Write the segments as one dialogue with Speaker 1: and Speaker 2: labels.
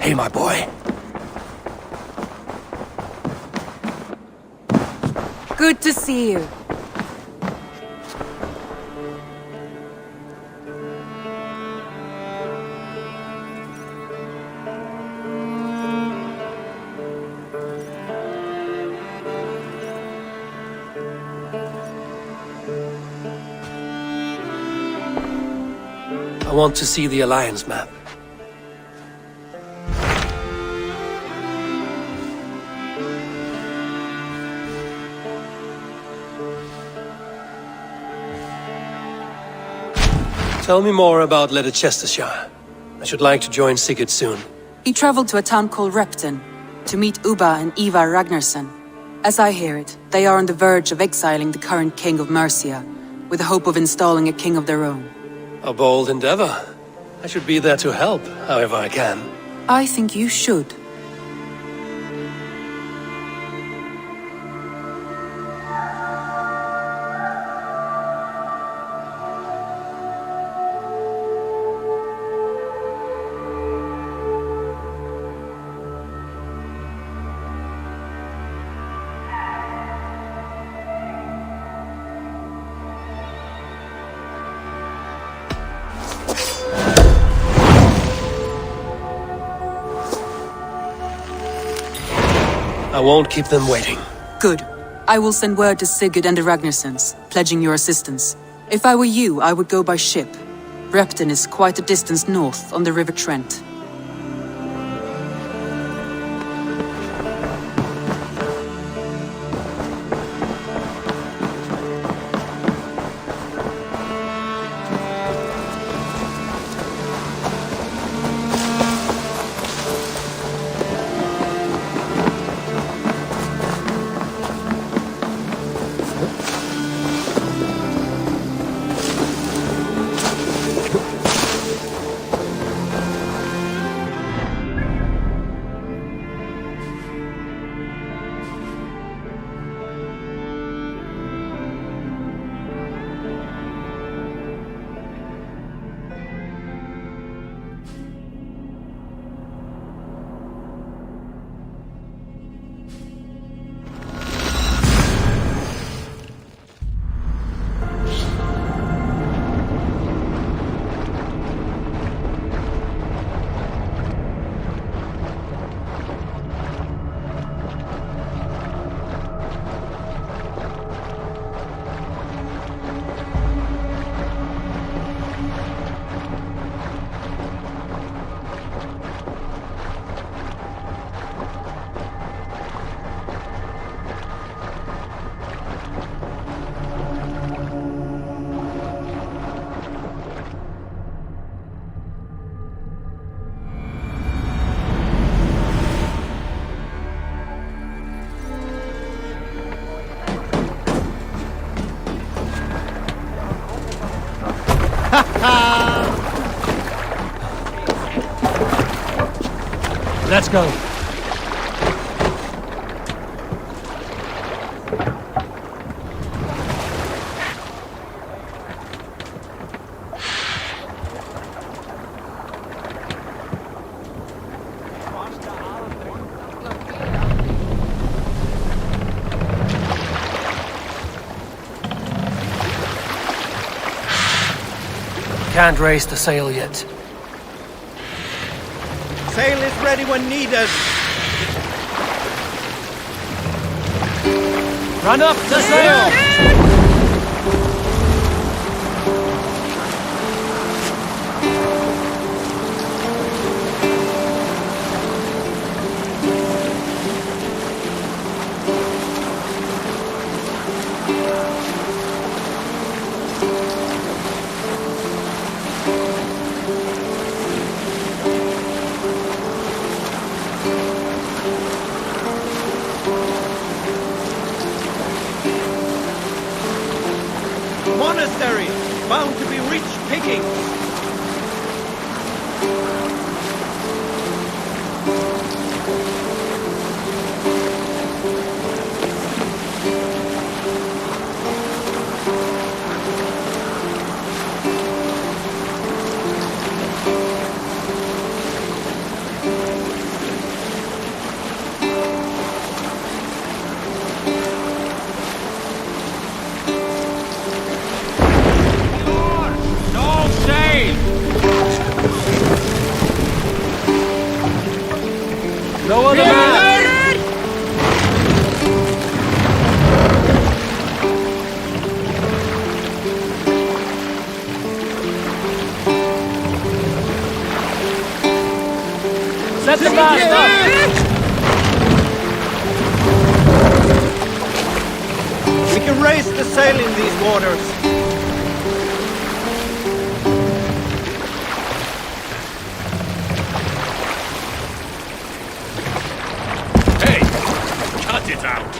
Speaker 1: Hey, my boy.
Speaker 2: Good to see you.
Speaker 1: I want to see the Alliance map. Tell me more about Leicestershire. I should like to join Sigurd soon.
Speaker 2: He traveled to a town called Repton to meet Ubba and Ivar Ragnarsson. As I hear it, they are on the verge of exiling the current king of Mercia, with the hope of installing a king of their own.
Speaker 1: A bold endeavor. I should be there to help, however I can.
Speaker 2: I think you should.
Speaker 1: I won't keep them waiting.
Speaker 2: Good. I will send word to Sigurd and the Ragnarssons, pledging your assistance. If I were you, I would go by ship. Repton is quite a distance north on the River Trent.
Speaker 1: Let's go. Can't raise the sail yet.
Speaker 3: Sail is ready when needed.
Speaker 1: Run up the sail!
Speaker 3: Monastery, bound to be rich pickings. No other man! Set the mast up! We can raise the sail in these waters.
Speaker 4: Hey! Cut it out!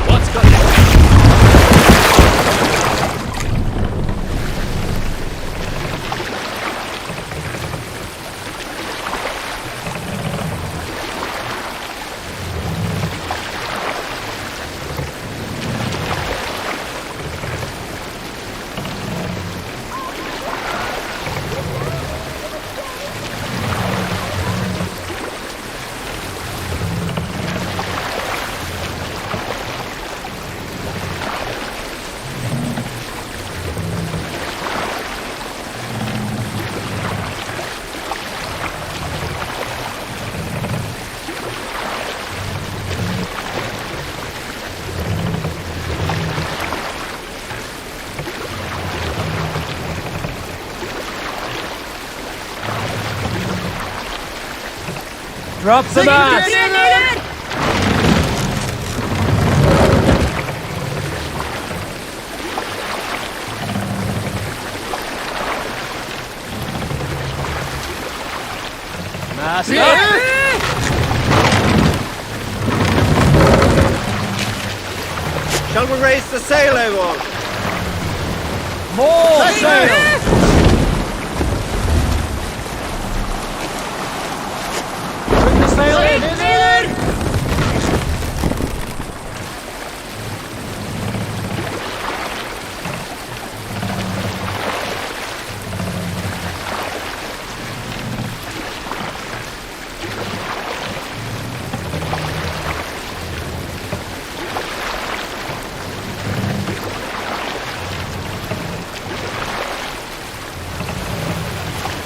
Speaker 4: What's going on?
Speaker 3: Drop the mast! Mast up!
Speaker 5: Shall we raise the sail, Eivor?
Speaker 3: More sail! Bring the sail in!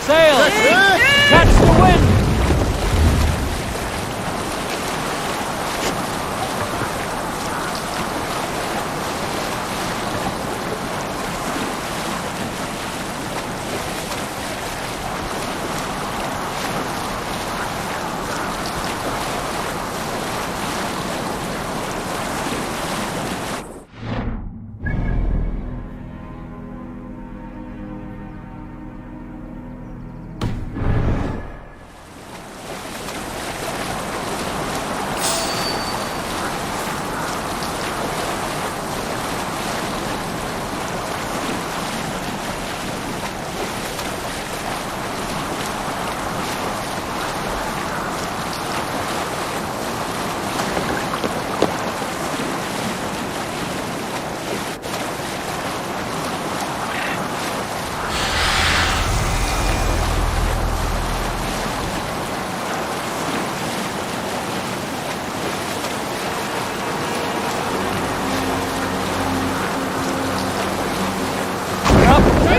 Speaker 3: Sail! Catch the wind!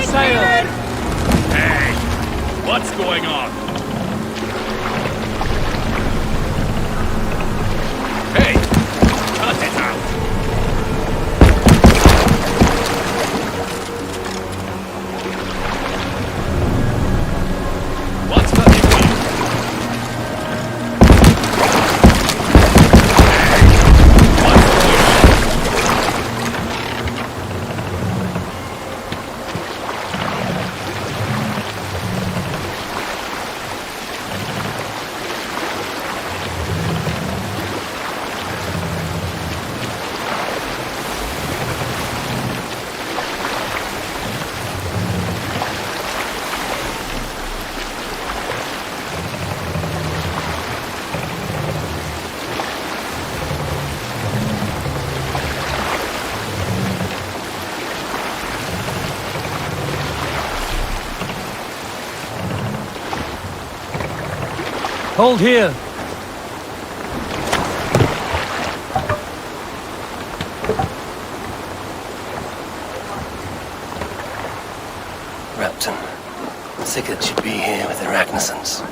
Speaker 3: Sail!
Speaker 4: Hey! What's going on? Hey! Cut it out! What's the issue?
Speaker 3: Hold here.
Speaker 1: Repton. Sigurd should be here with the Ragnarsons.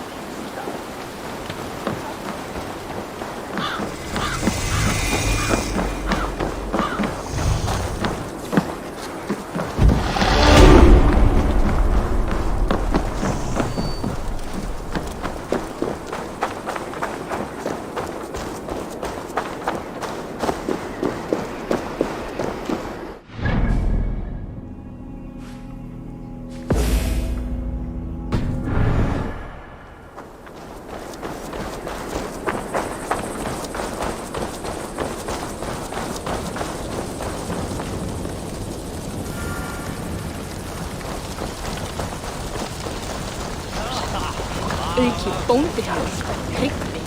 Speaker 6: Auki bóndi hans, Tryggvi,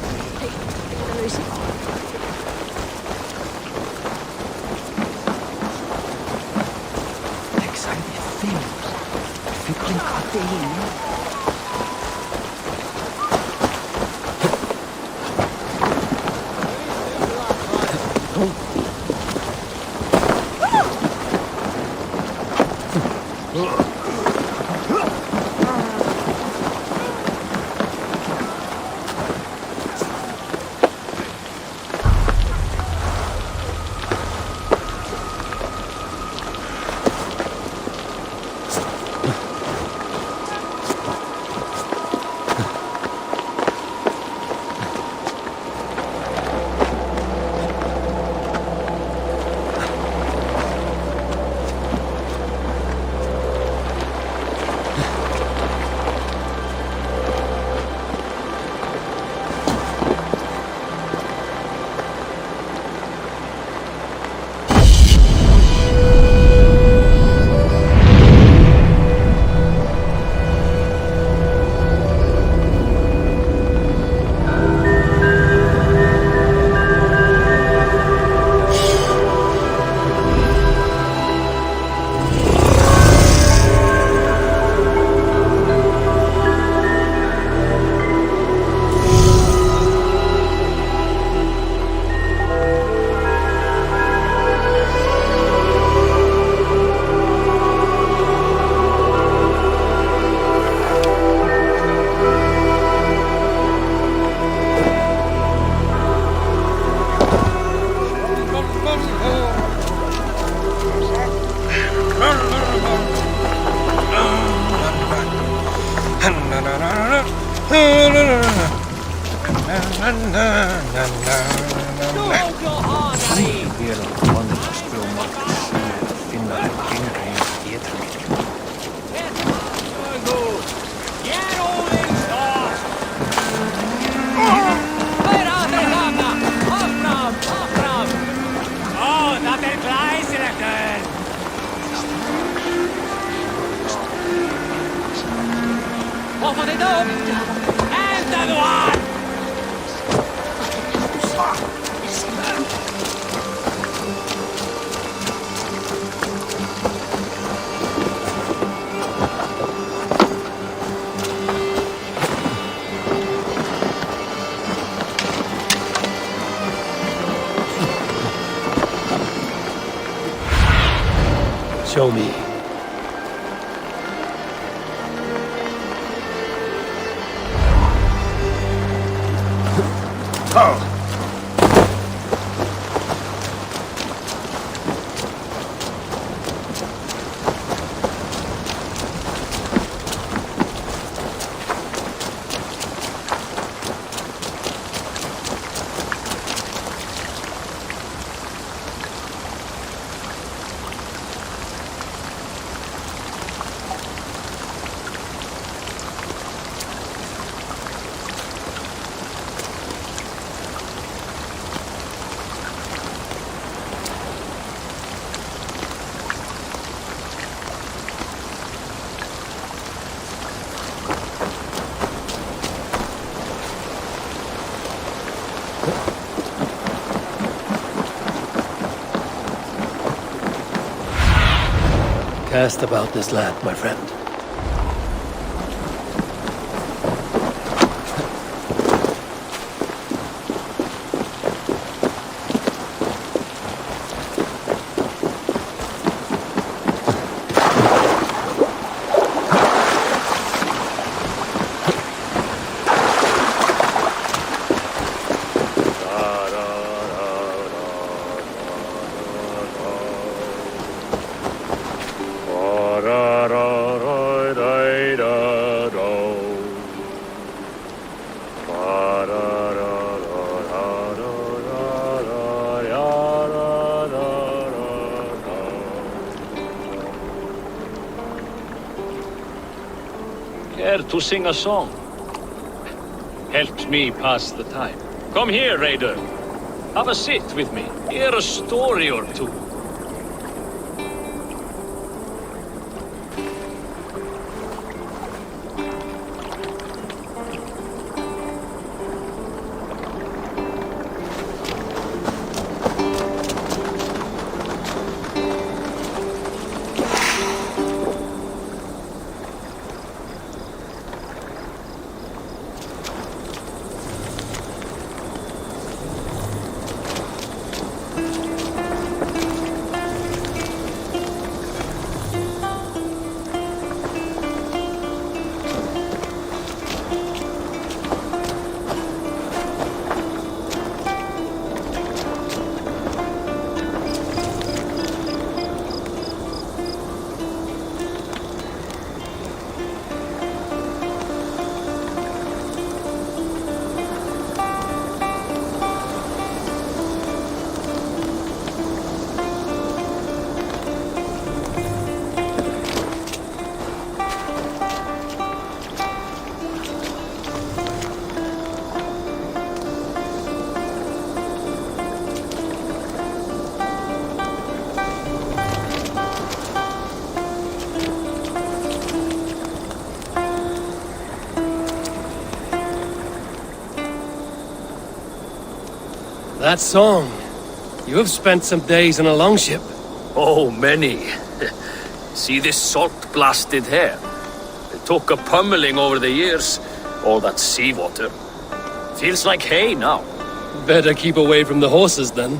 Speaker 6: lausi.
Speaker 7: Excited things. Fucking koffein.
Speaker 1: Show me. Cast about this land, my friend.
Speaker 4: Care to sing a song? Helps me pass the time. Come here, Raider. Have a sit with me. Hear a story or two.
Speaker 1: That song. You have spent some days in a longship.
Speaker 4: Oh, many. See this salt-blasted hair? It took a pummeling over the years. All that seawater. Feels like hay now.
Speaker 1: Better keep away from the horses, then.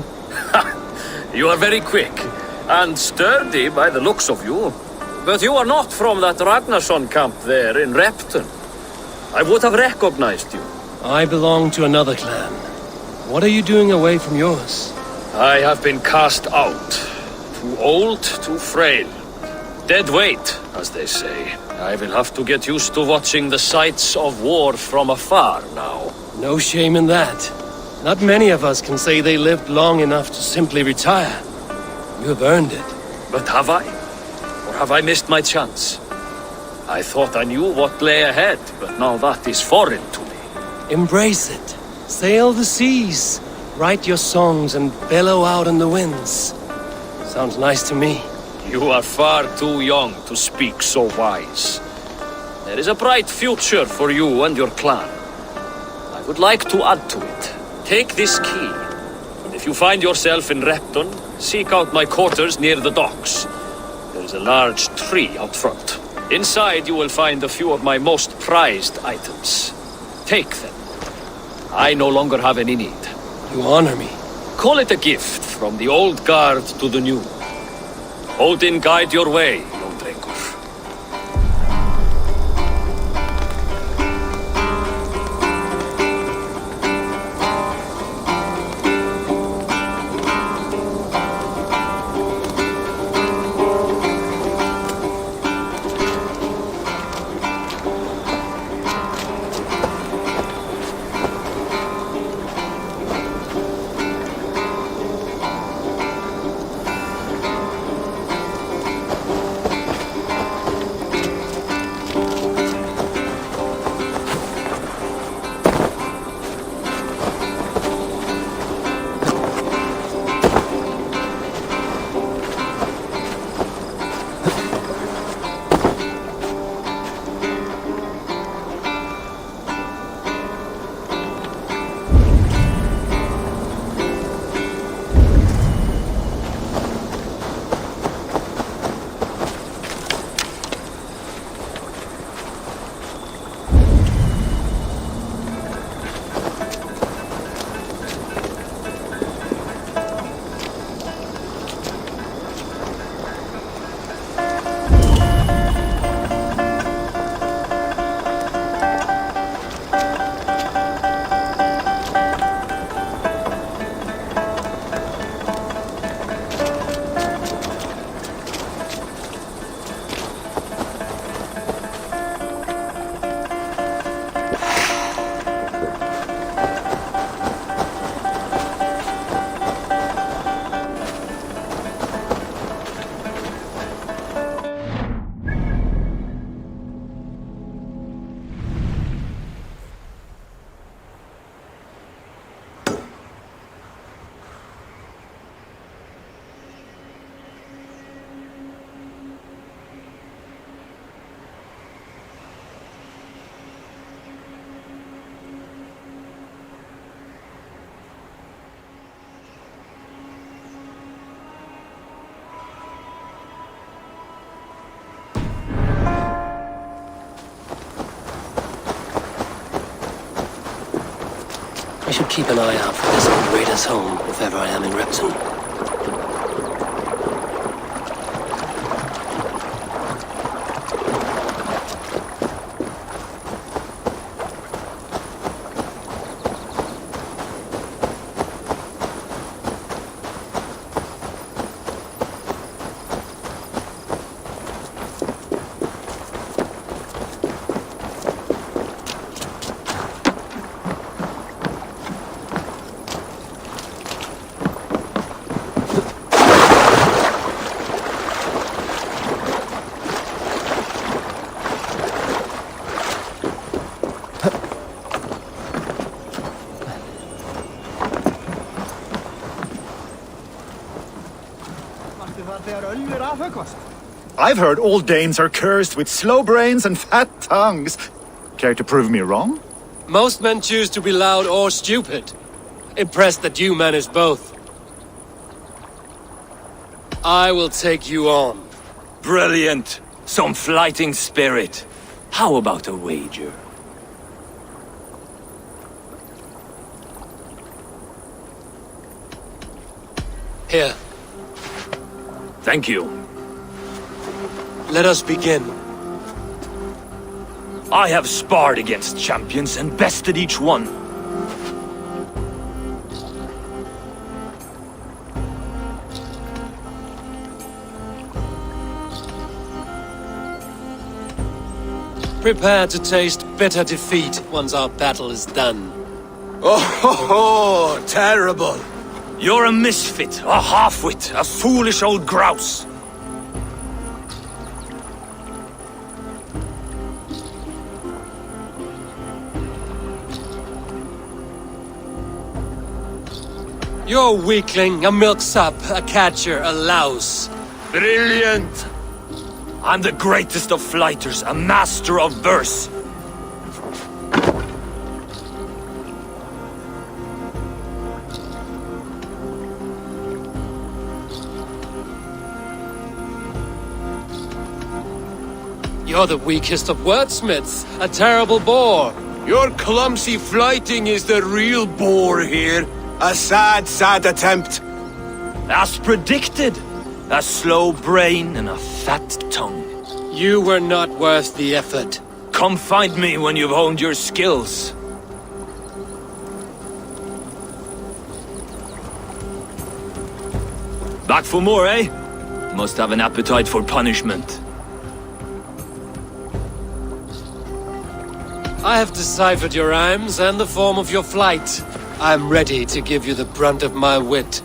Speaker 4: You are very quick. And sturdy by the looks of you. But you are not from that Ragnarsson camp there in Repton. I would have recognized you.
Speaker 1: I belong to another clan. What are you doing away from yours?
Speaker 4: I have been cast out. Too old, too frail. Dead weight, as they say. I will have to get used to watching the sights of war from afar now.
Speaker 1: No shame in that. Not many of us can say they lived long enough to simply retire. You have earned it.
Speaker 4: But have I? Or have I missed my chance? I thought I knew what lay ahead, but now that is foreign to me.
Speaker 1: Embrace it. Sail the seas. Write your songs and bellow out in the winds. Sounds nice to me.
Speaker 4: You are far too young to speak so wise. There is a bright future for you and your clan. I would like to add to it. Take this key. And if you find yourself in Repton, seek out my quarters near the docks. There is a large tree out front. Inside you will find a few of my most prized items. Take them. I no longer have any need.
Speaker 1: You honor me.
Speaker 4: Call it a gift from the old guard to the new. Odin guide your way, young drengur.
Speaker 1: should keep an eye out for this old raider's home if ever I am in Repton.
Speaker 8: I've heard all Danes are cursed with slow brains and fat tongues. Care to prove me wrong?
Speaker 1: Most men choose to be loud or stupid. Impressed that you manage both. I will take you on.
Speaker 9: Brilliant. Some fighting spirit. How about a wager?
Speaker 1: Here,
Speaker 9: Thank you.
Speaker 1: let us begin.
Speaker 9: I have sparred against champions and bested each one.
Speaker 1: Prepare to taste bitter defeat once our battle is done.
Speaker 9: Oh, terrible. You're a misfit, a half-wit, a foolish old grouse.
Speaker 1: You're a weakling, a milksop, a catcher, a louse.
Speaker 9: Brilliant. I'm the greatest of flighters, a master of verse.
Speaker 1: You're the weakest of wordsmiths, a terrible bore.
Speaker 5: Your clumsy flighting is the real bore here. A sad, sad attempt.
Speaker 9: As predicted, a slow brain and a fat tongue.
Speaker 1: You were not worth the effort.
Speaker 9: Come find me when you've honed your skills. Back for more, eh? Must have an appetite for punishment.
Speaker 1: I have deciphered your rhymes and the form of your flight. I'm ready to give you the brunt of my wit.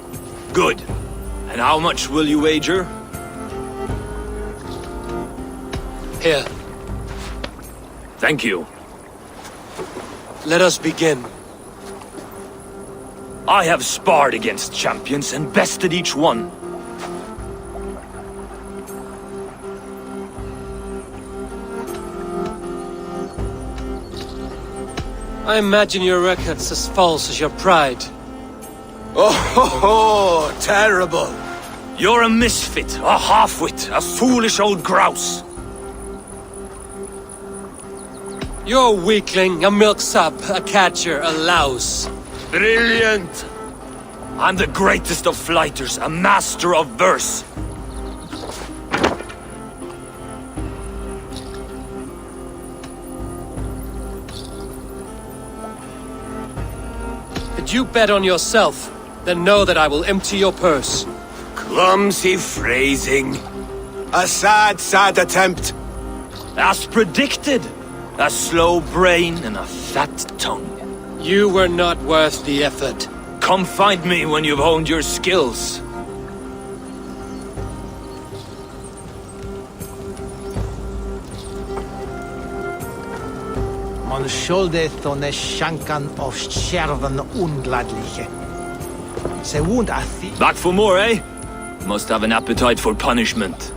Speaker 9: Good. And how much will you wager?
Speaker 1: Here,
Speaker 9: Thank you.
Speaker 1: let us begin.
Speaker 9: I have sparred against champions and bested each one.
Speaker 1: I imagine your record's as false as your pride.
Speaker 5: Oh, terrible.
Speaker 9: You're a misfit, a half-wit, a foolish old grouse.
Speaker 1: You're a weakling, a milksop, a catcher, a louse.
Speaker 9: Brilliant. I'm the greatest of flighters, a master of verse.
Speaker 1: Did you bet on yourself? Then know that I will empty your purse.
Speaker 5: Clumsy phrasing. A sad, sad attempt.
Speaker 9: As predicted, a slow brain and a fat tongue.
Speaker 1: You were not worth the effort.
Speaker 9: Come find me when you've honed your skills.
Speaker 7: Man schuldeth on shankan of scherven ungladliche. Se wound athi.
Speaker 9: Back for more, eh? Must have an appetite for punishment.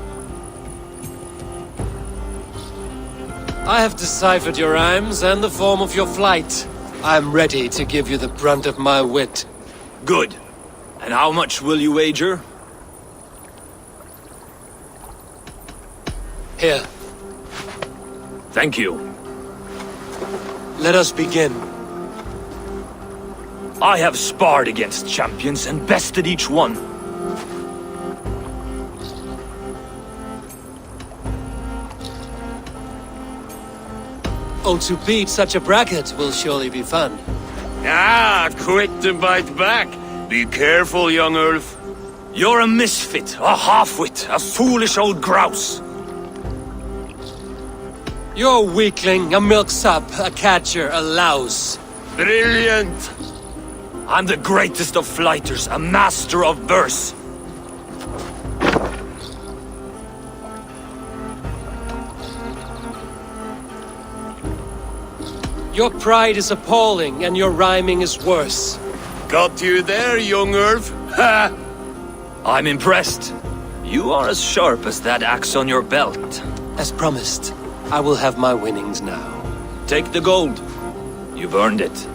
Speaker 1: I have deciphered your rhymes and the form of your flight. I'm ready to give you the brunt of my wit.
Speaker 9: Good. And how much will you wager?
Speaker 1: Here,
Speaker 9: Thank you.
Speaker 1: let us begin.
Speaker 9: I have sparred against champions and bested each one.
Speaker 1: Oh, to beat such a bracket will surely be fun.
Speaker 5: Ah, quick to bite back. Be careful, young Ulf.
Speaker 9: You're a misfit, a half-wit, a foolish old grouse.
Speaker 1: You're a weakling, a milksop, a catcher, a louse.
Speaker 5: Brilliant!
Speaker 9: I'm the greatest of flighters, a master of verse.
Speaker 1: Your pride is appalling, and your rhyming is worse.
Speaker 5: Got you there, young Ulf. Ha!
Speaker 9: I'm impressed. You are as sharp as that axe on your belt.
Speaker 1: As promised, I will have my winnings now.
Speaker 9: Take the gold. You've earned it.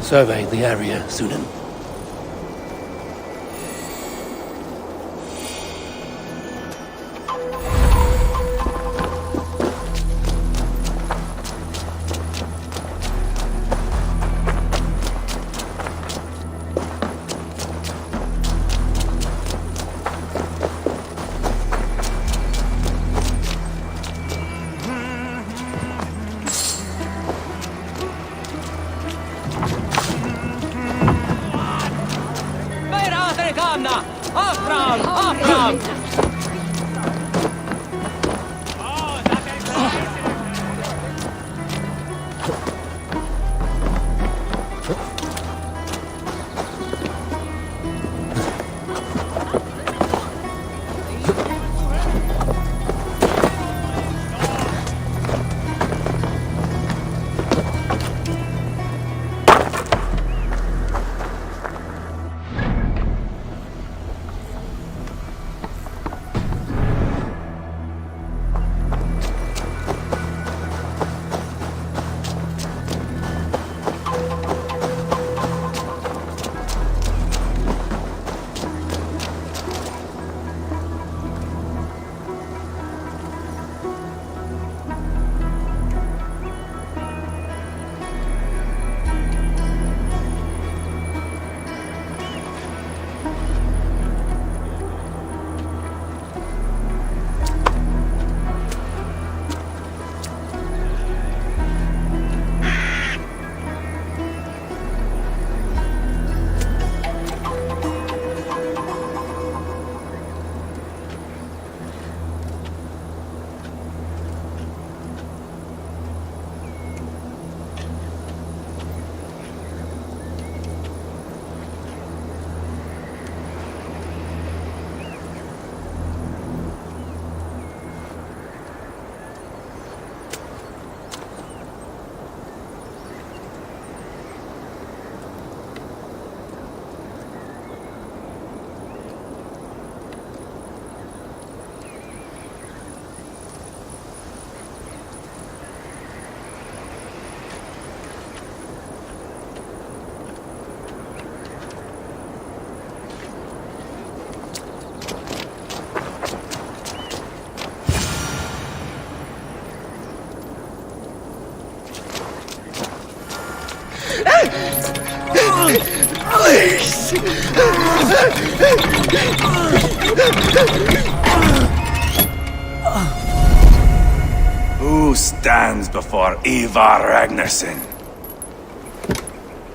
Speaker 1: Survey the area, Sunan.
Speaker 5: Please!
Speaker 10: Who stands before Ivar Ragnarsson?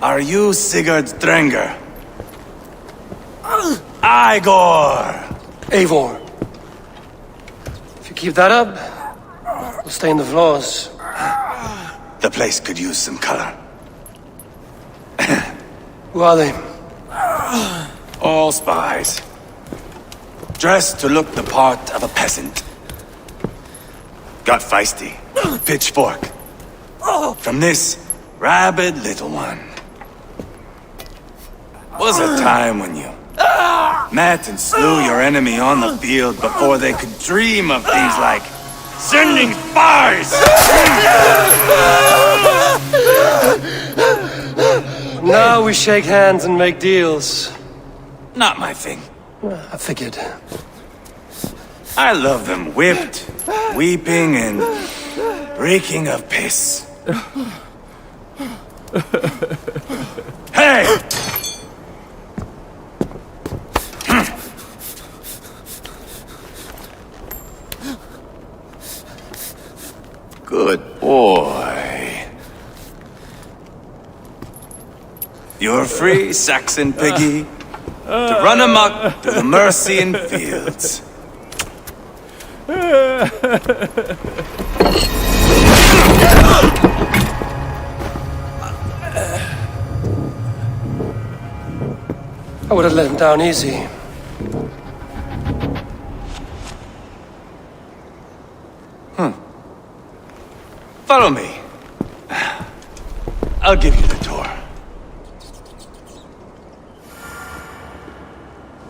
Speaker 10: Are you Sigurd Drenger? Igor!
Speaker 1: Eivor. If you keep that up, we'll stain the floors.
Speaker 10: The place could use some color.
Speaker 1: Who are they?
Speaker 10: All spies. dressed to look the part of a peasant. Got feisty. Pitchfork. From this rabid little one. Was a time when you met and slew your enemy on the field before they could dream of things like sending spies!
Speaker 1: Now we shake hands and make deals.
Speaker 10: Not my thing.
Speaker 1: I figured.
Speaker 10: I love them whipped, weeping, and reeking of piss. Hey! Good boy. You're free, Saxon piggy, to run amok to the Mercian fields.
Speaker 1: I would have let him down easy.
Speaker 10: Follow me. I'll give you the tour.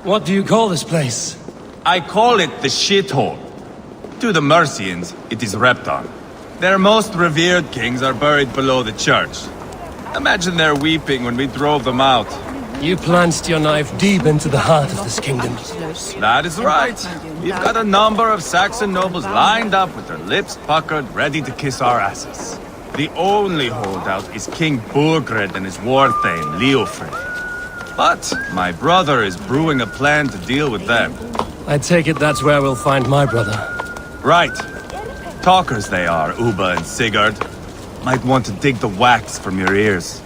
Speaker 1: What do you call this place?
Speaker 11: I call it the shithole. To the Mercians, it is Repton. Their most revered kings are buried below the church. Imagine their weeping when we drove them out.
Speaker 1: You plunged your knife deep into the heart of this kingdom.
Speaker 11: That is right. We've got a number of Saxon nobles lined up with their lips puckered, ready to kiss our asses. The only holdout is King Burgred and his war thane, Leofrid. But my brother is brewing a plan to deal with them.
Speaker 1: I take it that's where we'll find my brother.
Speaker 11: Right. Talkers they are, Uba and Sigurd. Might want to dig the wax from your ears.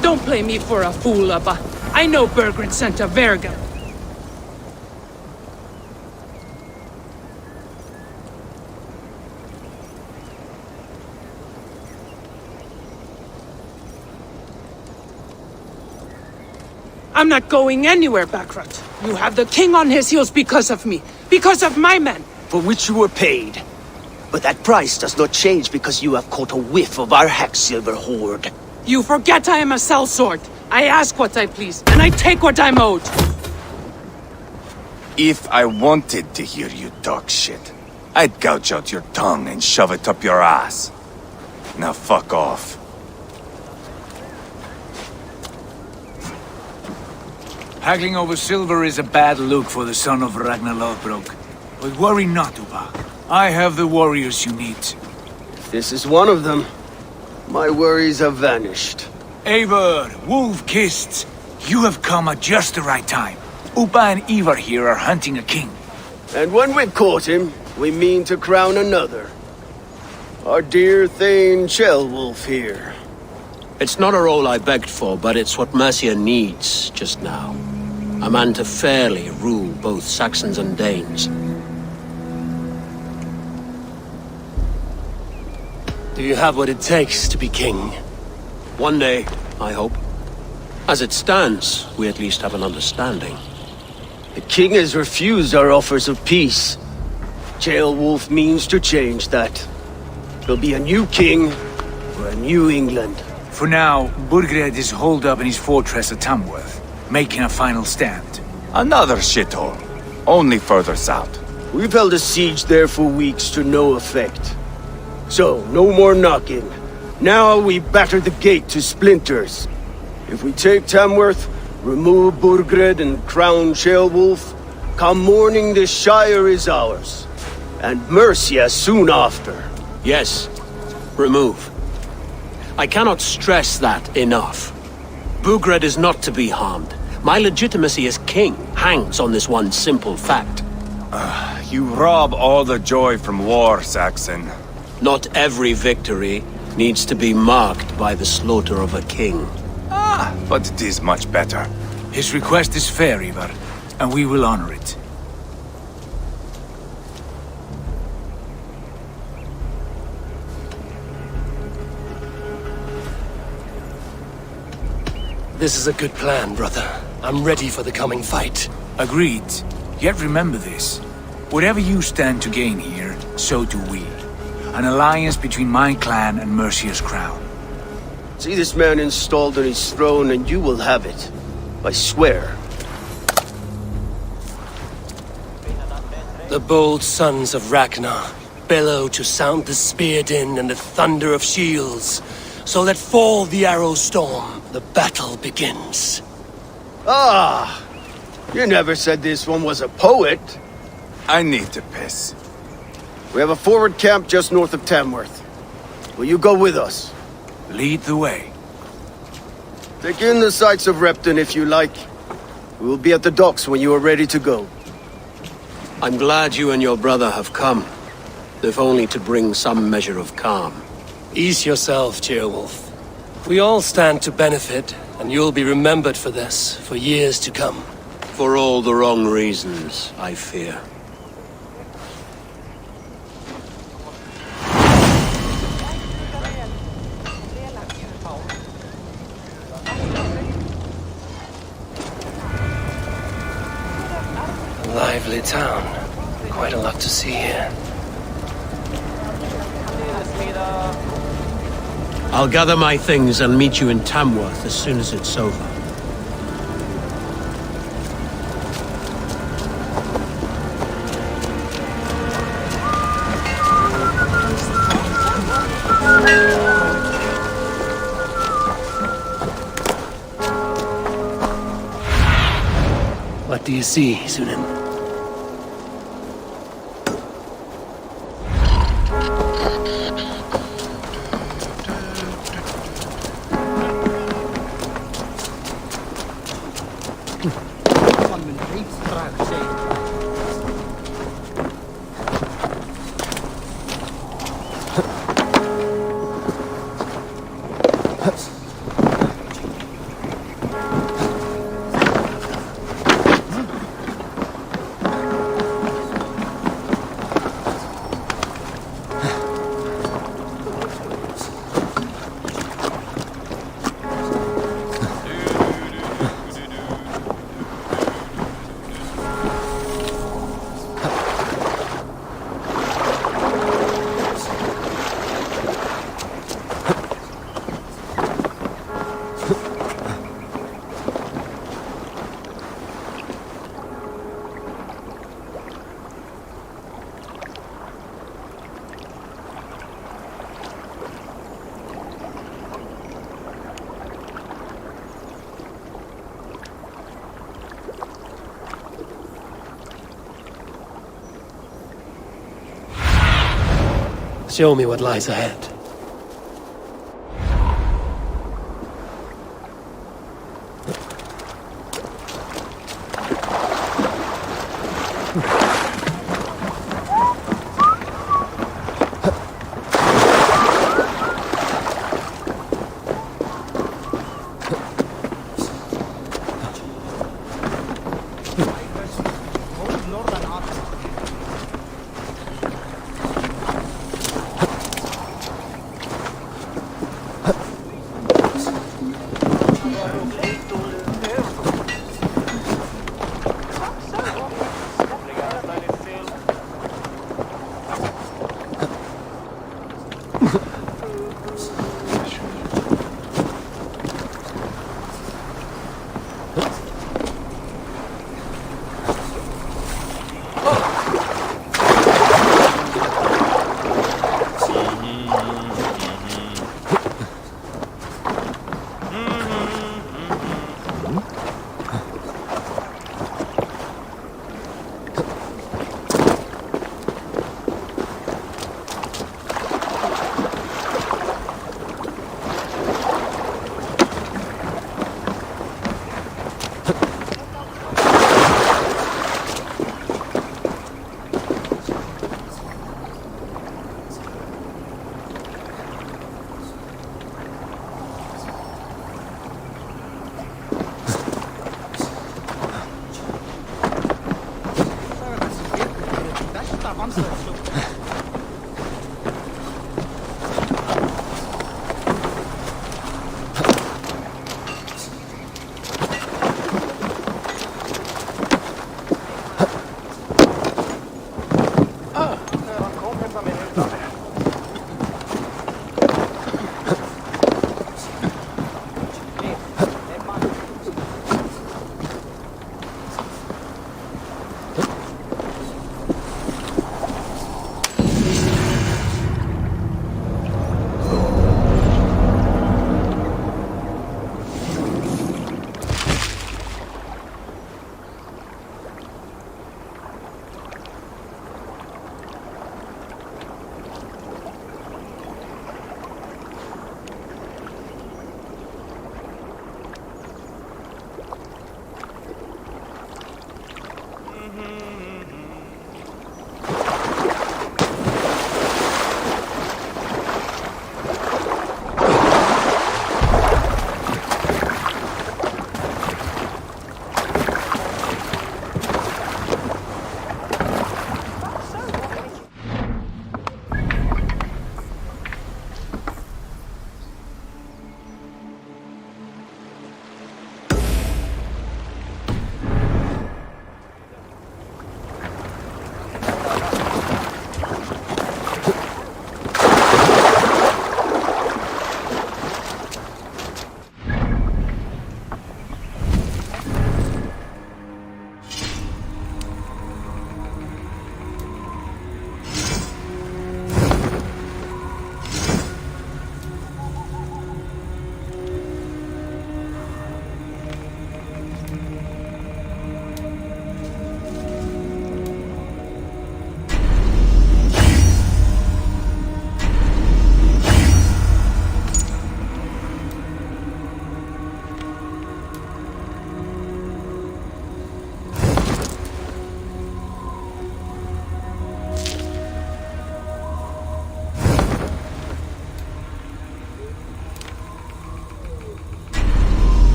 Speaker 6: Don't play me for a fool, Abba. I know Bergred sent a Verga. I'm not going anywhere, Backrot. You have the king on his heels because of me. Because of my men.
Speaker 12: For which you were paid. But that price does not change because you have caught a whiff of our Hacksilver hoard.
Speaker 6: You forget I am a sellsword. I ask what I please, and I take what I'm owed.
Speaker 10: If I wanted to hear you talk shit, I'd gouge out your tongue and shove it up your ass. Now fuck off.
Speaker 13: Haggling over silver is a bad look for the son of Ragnar Lothbrok. But worry not, Uba. I have the warriors you need.
Speaker 12: This is one of them. My worries have vanished.
Speaker 13: Eivor, Wolf-Kissed, you have come at just the right time. Uba and Ivar here are hunting a king.
Speaker 12: And when we've caught him, we mean to crown another. Our dear Thane Ceolwulf here.
Speaker 14: It's not a role I begged for, but it's what Mercia needs just now. A man to fairly rule both Saxons and Danes.
Speaker 1: Do you have what it takes to be king?
Speaker 14: One day, I hope. As it stands, we at least have an understanding.
Speaker 12: The king has refused our offers of peace. Ceolwulf means to change that. There'll be a new king for a new England.
Speaker 13: For now, Burgred is holed up in his fortress at Tamworth, making a final stand.
Speaker 10: Another shithole. Only further south.
Speaker 12: We've held a siege there for weeks to no effect. So, no more knocking. Now we batter the gate to splinters. If we take Tamworth, remove Burgred and crown Ceolwulf, come morning the Shire is ours. And Mercia soon after.
Speaker 14: Yes, remove. I cannot stress that enough. Burgred is not to be harmed. My legitimacy as king hangs on this one simple fact.
Speaker 10: You rob all the joy from war, Saxon.
Speaker 14: Not every victory needs to be marked by the slaughter of a king.
Speaker 10: But it is much better.
Speaker 13: His request is fair, Ivar, and we will honor it.
Speaker 1: This is a good plan, brother. I'm ready for the coming fight.
Speaker 13: Agreed. Yet remember this. Whatever you stand to gain here, so do we. An alliance between my clan and Mercia's crown.
Speaker 12: See this man installed on his throne and you will have it. I swear.
Speaker 1: The bold sons of Ragnar bellow to sound the spear din and the thunder of shields. So let fall the arrow storm. The battle begins.
Speaker 12: Ah! You never said this one was a poet.
Speaker 11: I need to piss.
Speaker 12: We have a forward camp just north of Tamworth. Will you go with us?
Speaker 13: Lead the way.
Speaker 12: Take in the sights of Repton if you like. We will be at the docks when you are ready to go.
Speaker 14: I'm glad you and your brother have come, if only to bring some measure of calm.
Speaker 1: Ease yourself, Ceolwulf. We all stand to benefit, and you'll be remembered for this for years to come.
Speaker 14: For all the wrong reasons, I fear.
Speaker 1: A lively town. Quite a lot to see here.
Speaker 14: I'll gather my things and meet you in Tamworth as soon as it's over.
Speaker 1: What do you see, Sunan? Show me what lies ahead.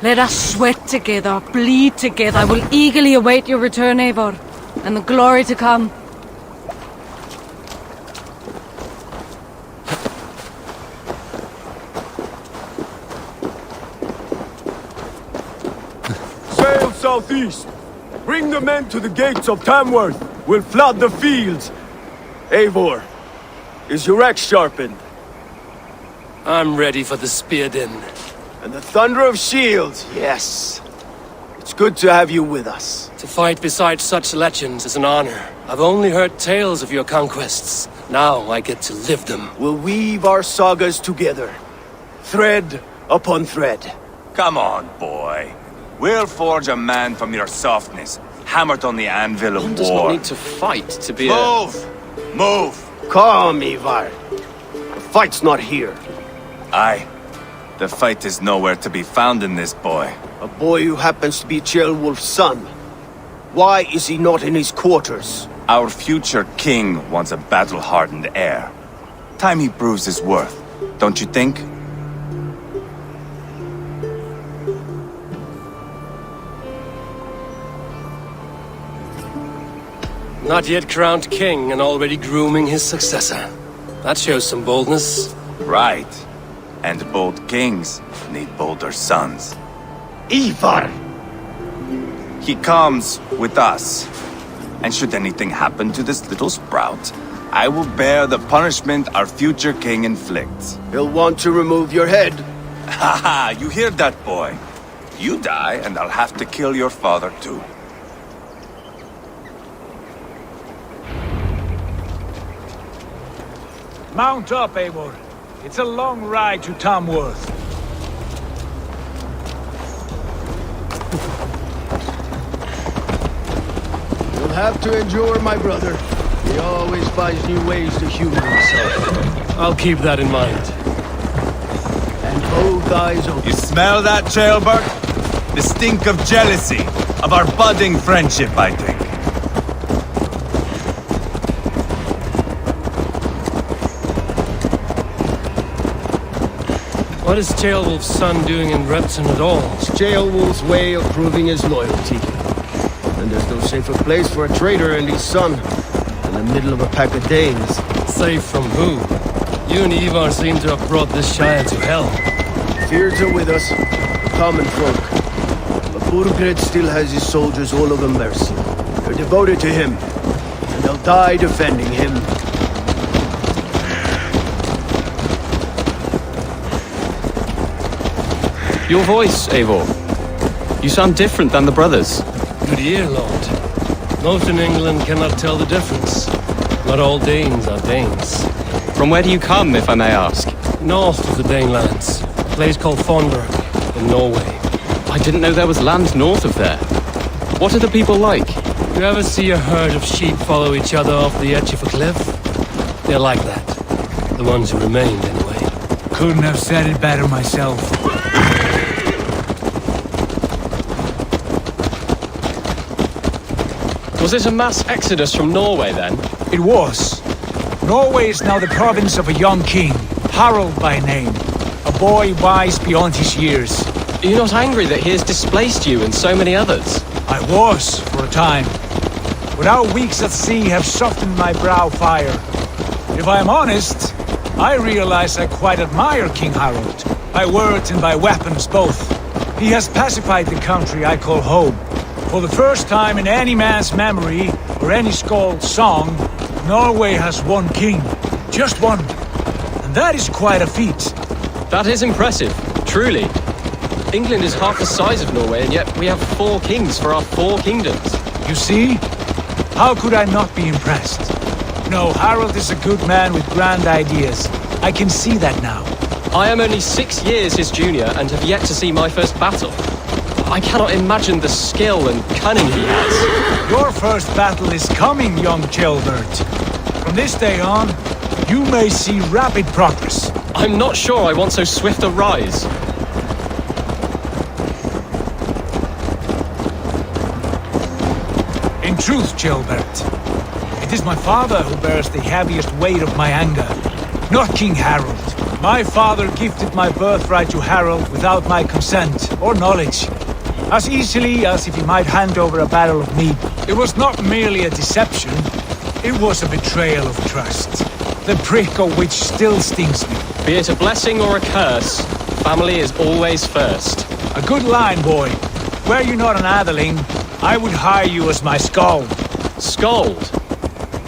Speaker 15: Let us sweat together, bleed together. I will eagerly await your return, Eivor, and the glory to come.
Speaker 12: Sail southeast. Bring the men to the gates of Tamworth. We'll flood the fields. Eivor, is your axe sharpened?
Speaker 1: I'm ready for the spear din.
Speaker 12: And the thunder of shields, yes. It's good to have you with us.
Speaker 1: To fight beside such legends is an honor. I've only heard tales of your conquests. Now I get to live them.
Speaker 12: We'll weave our sagas together. Thread upon thread.
Speaker 11: Come on, boy. We'll forge a man from your softness, hammered on the anvil of
Speaker 14: One
Speaker 11: war.
Speaker 14: does not need to fight to be
Speaker 11: Move! Move!
Speaker 12: Calm, Ivar. The fight's not here.
Speaker 11: Aye. The fight is nowhere to be found in this boy.
Speaker 12: A boy who happens to be Ceolwulf's son. Why is he not in his quarters?
Speaker 11: Our future king wants a battle-hardened heir. Time he proves his worth, don't you think?
Speaker 1: Not yet crowned king and already grooming his successor. That shows some boldness.
Speaker 11: Right. And bold kings need bolder sons.
Speaker 12: Ivar!
Speaker 11: He comes with us. And should anything happen to this little sprout, I will bear the punishment our future king inflicts.
Speaker 12: He'll want to remove your head.
Speaker 11: Haha, you hear that, boy? You die, and I'll have to kill your father, too.
Speaker 13: Mount up, Eivor. It's a long ride to Tamworth.
Speaker 12: You'll have to endure, my brother. He always finds new ways to humor himself.
Speaker 1: I'll keep that in mind.
Speaker 12: And both eyes open.
Speaker 11: You smell that, Ceolbert? The stink of jealousy, of our budding friendship, I think.
Speaker 1: What is Ceolwulf's son doing in Repton at all?
Speaker 12: It's Ceolwulf's way of proving his loyalty. And there's no safer place for a traitor and his son in the middle of a pack of Danes.
Speaker 1: Safe from who? You and Ivar seem to have brought this Shire to hell.
Speaker 12: Fears are with us, the common folk. But Burgred still has his soldiers all over Mercia. They're devoted to him, and they'll die defending him.
Speaker 14: Your voice, Eivor. You sound different than the brothers.
Speaker 1: Good ear, Lord. Most in England cannot tell the difference. Not all Danes are Danes.
Speaker 14: From where do you come, if I may ask?
Speaker 1: North of the Danelands. A place called Fonberg, in Norway.
Speaker 14: I didn't know there was land north of there. What are the people like?
Speaker 1: You ever see a herd of sheep follow each other off the edge of a cliff? They're like that. The ones who remained, anyway.
Speaker 13: Couldn't have said it better myself.
Speaker 14: Was it a mass exodus from Norway, then?
Speaker 13: It was. Norway is now the province of a young king, Harald by name. A boy wise beyond his years.
Speaker 14: Are you not angry that he has displaced you and so many others?
Speaker 13: I was, for a time. But our weeks at sea have softened my brow fire. If I am honest, I realize I quite admire King Harald. By words and by weapons both. He has pacified the country I call home. For the first time in any man's memory, or any skald's song, Norway has one king. Just one. And that is quite a feat.
Speaker 14: That is impressive, truly. England is half the size of Norway, and yet we have 4 kings for our 4 kingdoms.
Speaker 13: You see? How could I not be impressed? No, Harald is a good man with grand ideas. I can see that now.
Speaker 14: I am only 6 years his junior and have yet to see my first battle. I cannot imagine the skill and cunning he has.
Speaker 13: Your first battle is coming, young Ceolbert. From this day on, you may see rapid progress.
Speaker 14: I'm not sure I want so swift a rise.
Speaker 13: In truth, Ceolbert, it is my father who bears the heaviest weight of my anger, not King Harald. My father gifted my birthright to Harold without my consent or knowledge. As easily as if he might hand over a barrel of mead. It was not merely a deception. It was a betrayal of trust. The prick of which still stings me.
Speaker 16: Be it a blessing or a curse, family is always first.
Speaker 13: A good line, boy. Were you not an atheling, I would hire you as my skald.
Speaker 16: Skald?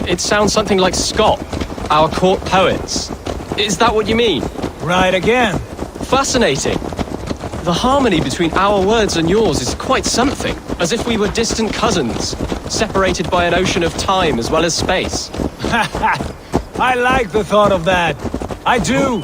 Speaker 16: It sounds something like Scott, our court poets. Is that what you mean?
Speaker 13: Right again.
Speaker 16: Fascinating. The harmony between our words and yours is quite something. As if we were distant cousins, separated by an ocean of time as well as space.
Speaker 13: I like the thought of that. I do.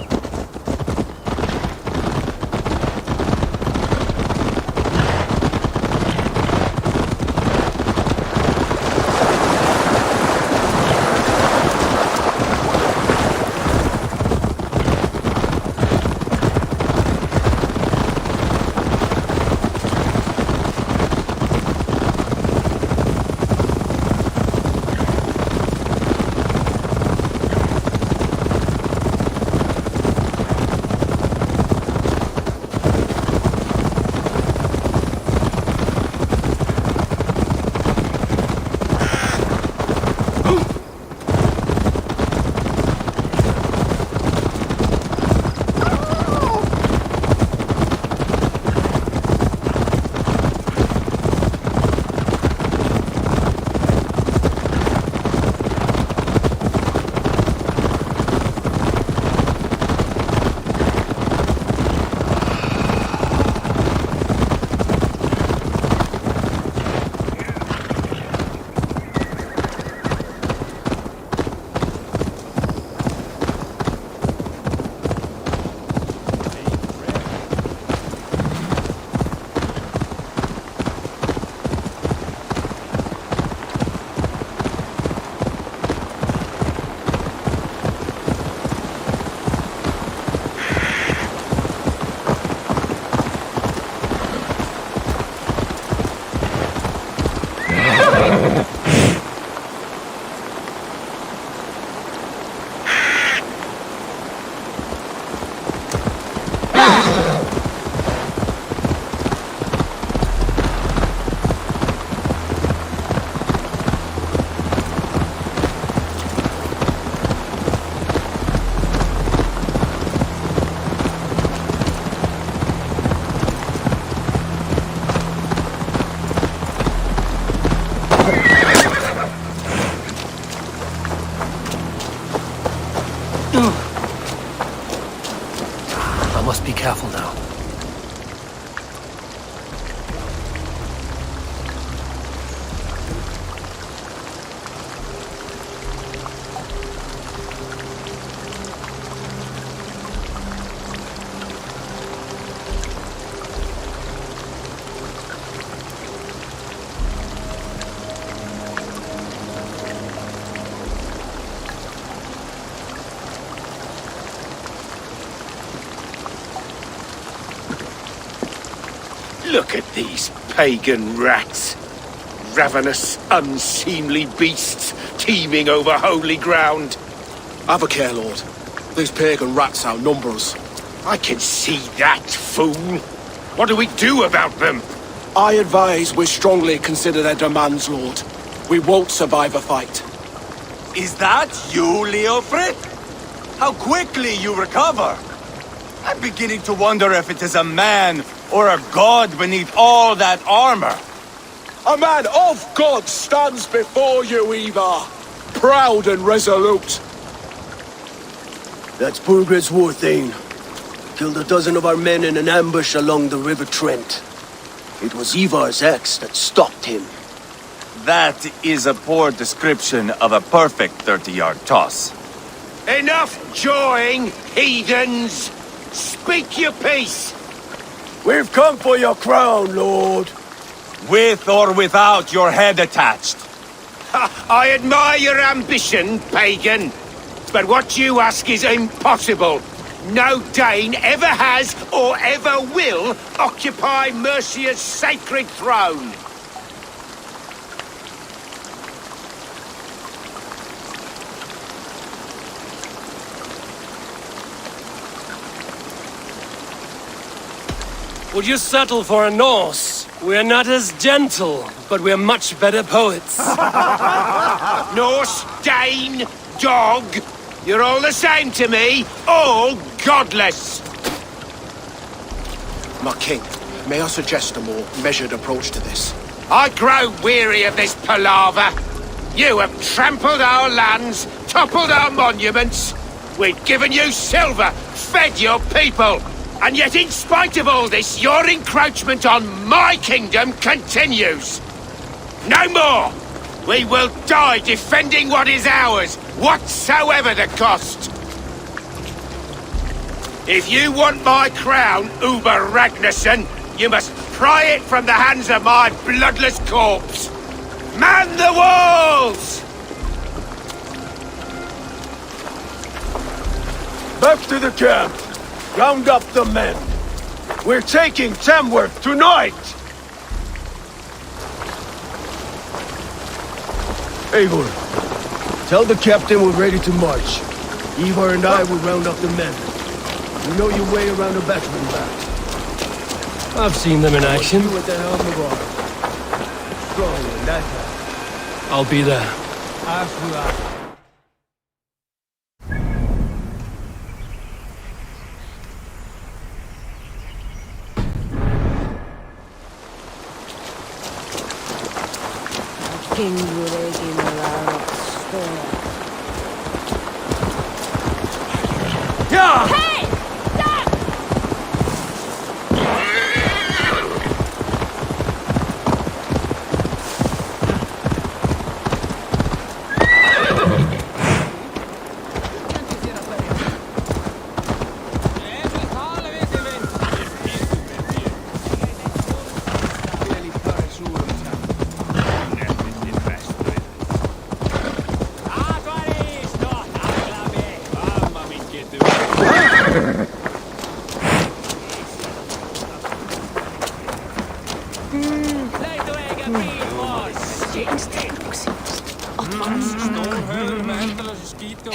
Speaker 1: I must be careful now.
Speaker 5: Look at these pagan rats. Ravenous, unseemly beasts teeming over holy ground.
Speaker 12: Have a care, Lord. These pagan rats outnumber us.
Speaker 5: I can see that, fool. What do we do about them?
Speaker 12: I advise we strongly consider their demands, Lord. We won't survive a fight.
Speaker 10: Is that you, Leofrid? How quickly you recover! I'm beginning to wonder if it is a man or a god beneath all that armor.
Speaker 12: A man of God stands before you, Eva. Proud and resolute. That's Burgred's Warthane. Killed a dozen of our men in an ambush along the River Trent. It was Ivar's axe that stopped him.
Speaker 10: That is a poor description of a perfect 30-yard toss.
Speaker 5: Enough jawing, heathens! Speak your piece!
Speaker 12: We've come for your crown, Lord.
Speaker 10: With or without your head attached.
Speaker 5: I admire your ambition, pagan. But what you ask is impossible. No Dane ever has or ever will occupy Mercia's sacred throne.
Speaker 1: Would you settle for a Norse? We're not as gentle, but we're much better poets.
Speaker 5: Norse, Dane, dog. You're all the same to me. All godless.
Speaker 17: My king, may I suggest a more measured approach to this?
Speaker 5: I grow weary of this palaver. You have trampled our lands, toppled our monuments. We've given you silver, fed your people. And yet, in spite of all this, your encroachment on my kingdom continues. No more! We will die defending what is ours, whatsoever the cost. If you want my crown, Uber Ragnarsson, you must pry it from the hands of my bloodless corpse. Man the walls!
Speaker 12: Back to the camp. Round up the men. We're taking Tamworth tonight! Eivor, tell the captain we're ready to march. Ivar and I will round up the men. You know your way around a battering ram.
Speaker 1: I've seen them in action.
Speaker 12: You at the helm of arms. Strong in that hand.
Speaker 1: I'll be there.
Speaker 13: As will I.
Speaker 12: Yeah!
Speaker 15: Hey! Stop!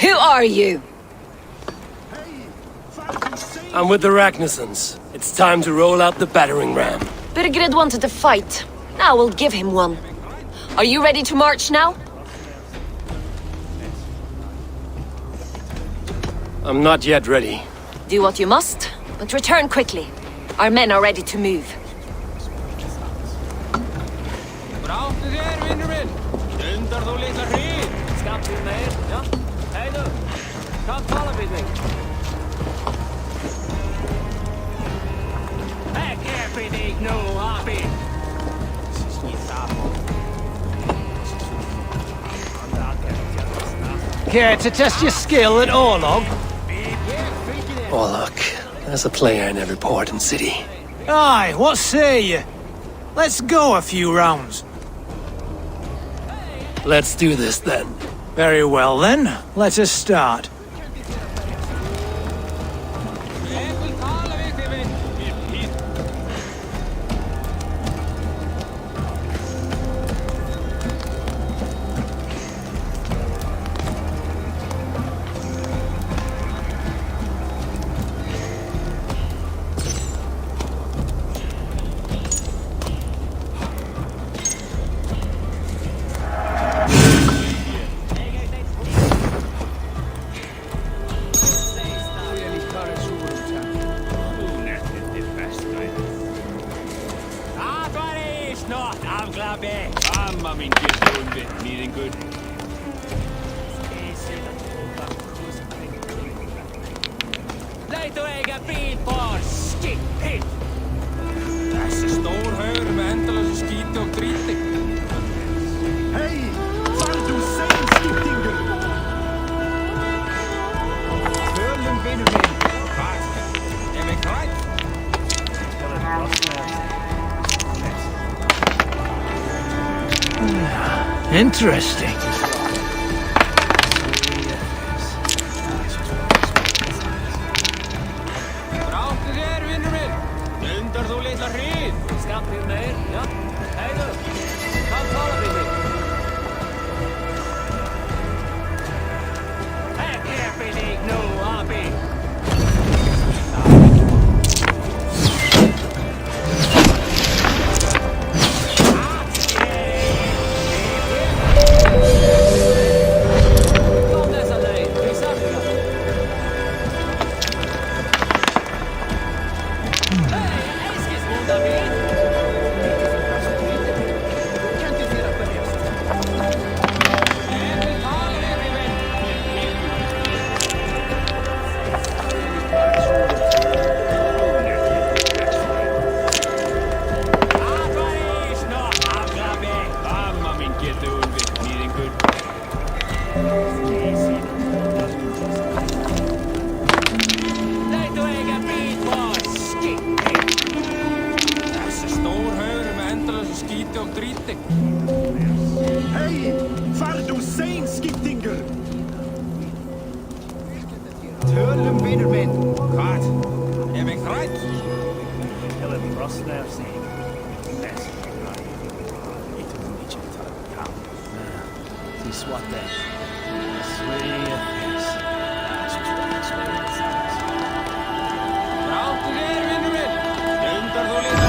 Speaker 18: Who are you?
Speaker 1: I'm with the Ragnarssons. It's time to roll out the battering ram.
Speaker 18: Birgrid wanted to fight. Now we'll give him one. Are you ready to march now?
Speaker 1: I'm not yet ready.
Speaker 18: Do what you must, but return quickly. Our men are ready to move.
Speaker 7: Care to test your skill at Orlog?
Speaker 1: Oh look, there's a player in every port and city.
Speaker 7: Aye, what say you? Let's go a few rounds.
Speaker 1: Let's do this then.
Speaker 7: Very well then, let us start. Interesting.
Speaker 8: Hej! Far du sein, skittinger! Tölum vinur minn! Hvað? Ef ég hrætt? Eller vi rostnar sig.
Speaker 3: Si soit det. Sverige finns.
Speaker 11: Brátt og þér, vinur minn! Stundar þú litla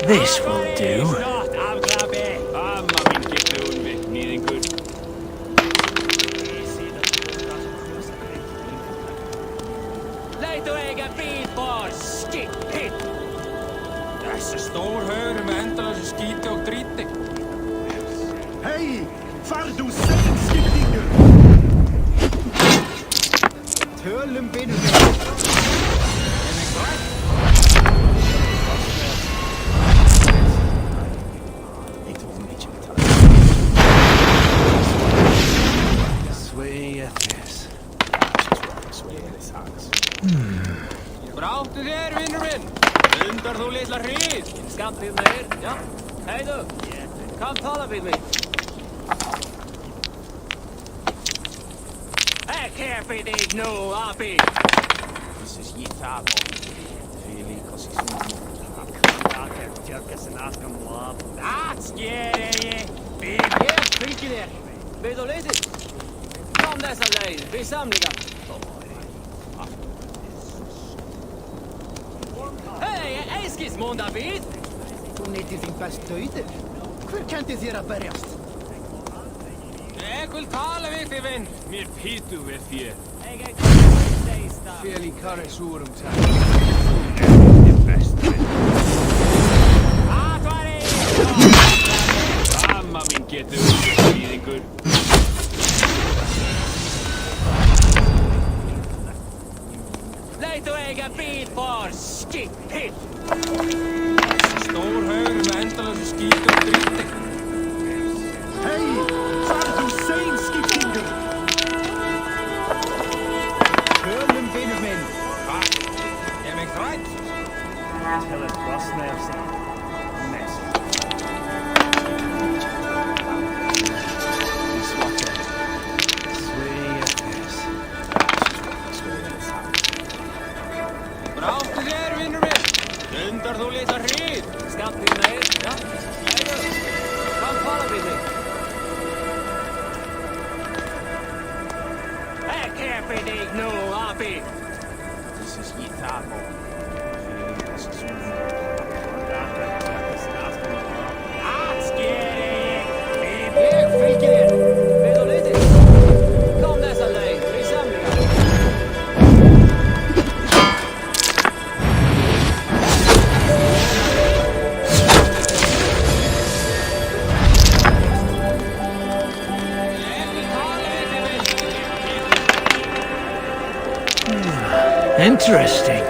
Speaker 3: This will do.
Speaker 11: Þessi stór haugur með endalösu skíti og dríti.
Speaker 8: Hej! Far du sein, skittinger! Tölum vinur minn!
Speaker 11: Bráttu þér, vinur minn! Stundar þú litla hríð!
Speaker 4: Skamt við mér, ja? Hej du! Kom tala vid mig! Ek här för dig nu, Abi!
Speaker 5: This is Yithabo. Fili kosi sumo. Akar tjörka senaskan moab.
Speaker 4: Atskjere! Bibje! Fylke der! Vet du lite? Kom dessa dig, vi samliga! Hej, eskis mån David!
Speaker 7: Þú neytir þín best dauður. Hver kendi þér að berjast?
Speaker 11: Ég vil tala við þig, vinn. Mér pítu við þér.
Speaker 7: Feli karri súrum tæk.
Speaker 11: Þú er best, vinn. Amma mín getur úrfýðingur.
Speaker 4: Leit og eiga bíl for skippitt!
Speaker 11: Stór haugur með endalösu skíti og dríti.
Speaker 8: Hej! Far du sein, skittinger!
Speaker 7: Tölum vinur minn!
Speaker 11: Ef ég hrætt?
Speaker 5: Eller rostnar sig. Mest.
Speaker 11: Bráttu þér, vinur minn! Stundar þú litla hríð!
Speaker 4: Skamt við mér, ja? Hej du! Kom tala vid mig! Ek här för dig nu, Abi!
Speaker 5: This is Yithabo. Fili kosi sumo. Akar tjörka senaskan moab.
Speaker 4: Atskjere! Bibje! Fylke der! Vet du lite? Kom dessa dig, vi samliga!
Speaker 3: Interesting.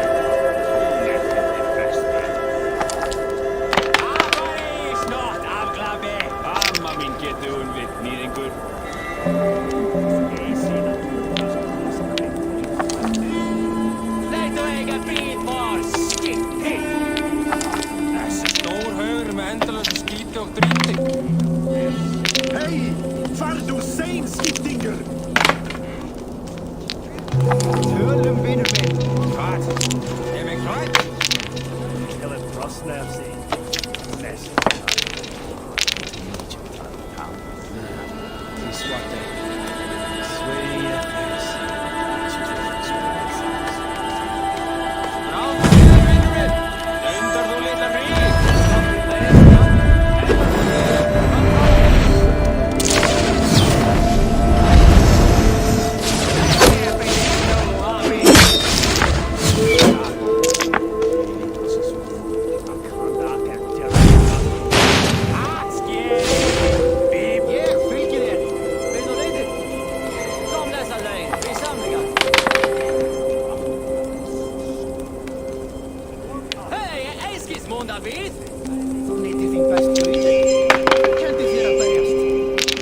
Speaker 11: Amma mín getur úrfýðingur.
Speaker 4: Leit og eiga bíl for skippitt!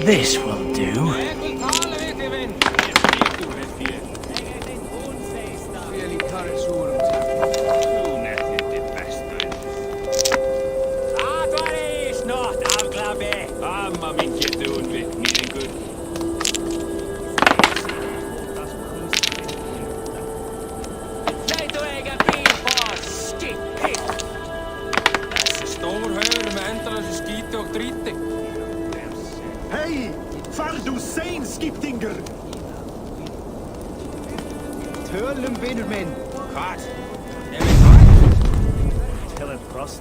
Speaker 3: This will do.
Speaker 8: Hej! Far du sein, skiptinger! Tölum, vinner min! Kat!
Speaker 3: Till it cross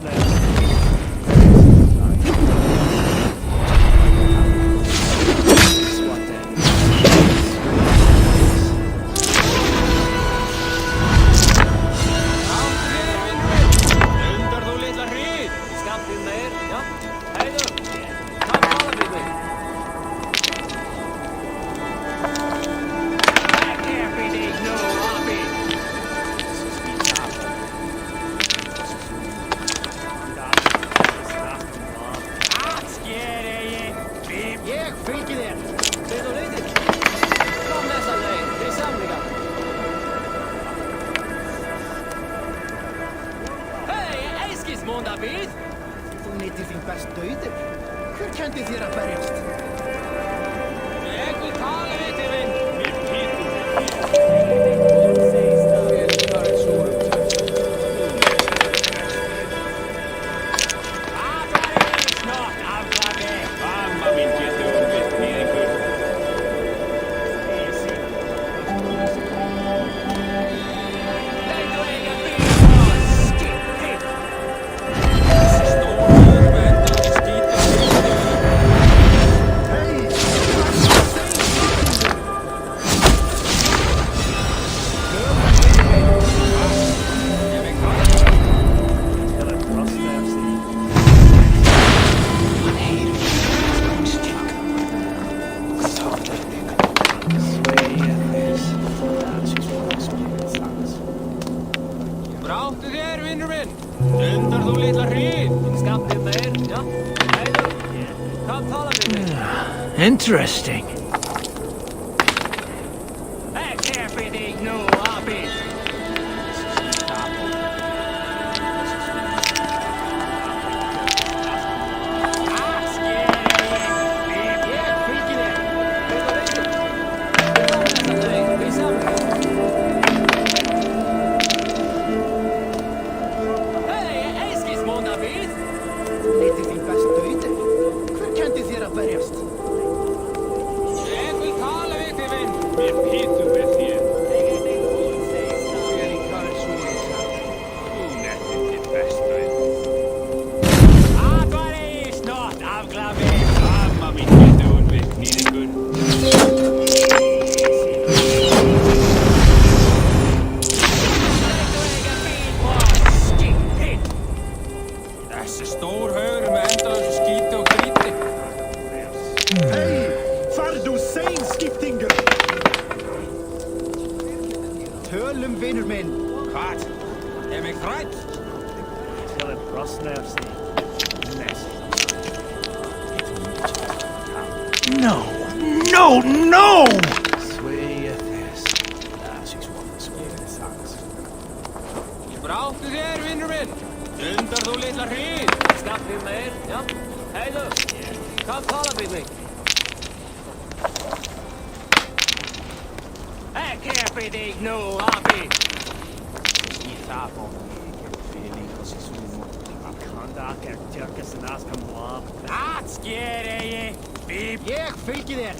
Speaker 3: Interesting. No! No! No!
Speaker 11: Braucht du der, Winterman? Unter du little hrid! Skap him there, ja? Hey, look! Come follow me, Hey, can't be dig no, Happy!
Speaker 7: Jeg fylgir þér.